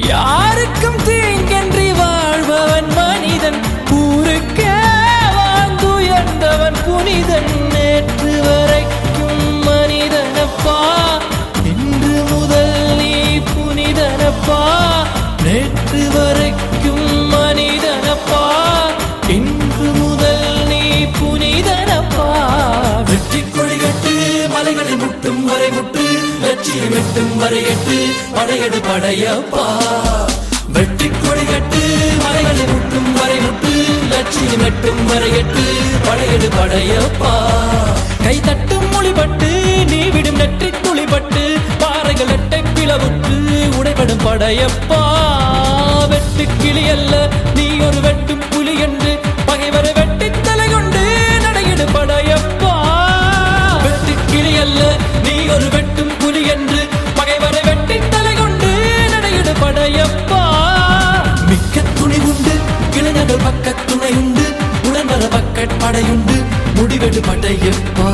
யாருக்கும் தீங்கன்றி வாழ்பவன் மனிதன், ஊருக்கே வாழ்ந்துயர்ந்தவன் புனிதன். நேற்று வரைக்கும் மனிதனப்பா, இன்று முதல் நீ புனிதனப்பா. நேற்று வரைக்கும் மனிதனப்பா, இன்று முதல் நீ புனிதனப்பா. வெற்றி கொடிகட்டு மலைகளை முட்டும் வரை முட்டு, லட்சியம் எட்டும் வரை எட்டு, படையெடு படையப்பா. வெற்றி கொடிகட்டு மலைகளை முட்டும் வரை முட்டு, லட்சியம் எட்டும் வரை எட்டு, படையெடு படையப்பா. கை தட்டும் மொழிபட்டு நீ விடும் நெற்றி துளிபட்டு, பாறைகள் எட்டை பிளவுற்று உடைபடும் படையப்பா. வெட்டு கிளி அல்ல நீ ஒரு வெட்டும் புலி என்று, பகைவரை வெட்டி தலை கொண்டு நடையிடு படையப்பா. வெட்டு கிளி அல்ல நீ ஒரு வெட்டும் புலி என்று, பகைவரை வெட்டி தலை கொண்டு நடையிடு படையப்பா. மிக்க துணி உண்டு இளைஞர்கள் பக்க துணை உண்டு, உடன்வர பக்க படையுண்டு, முடிவெடு படையப்பா.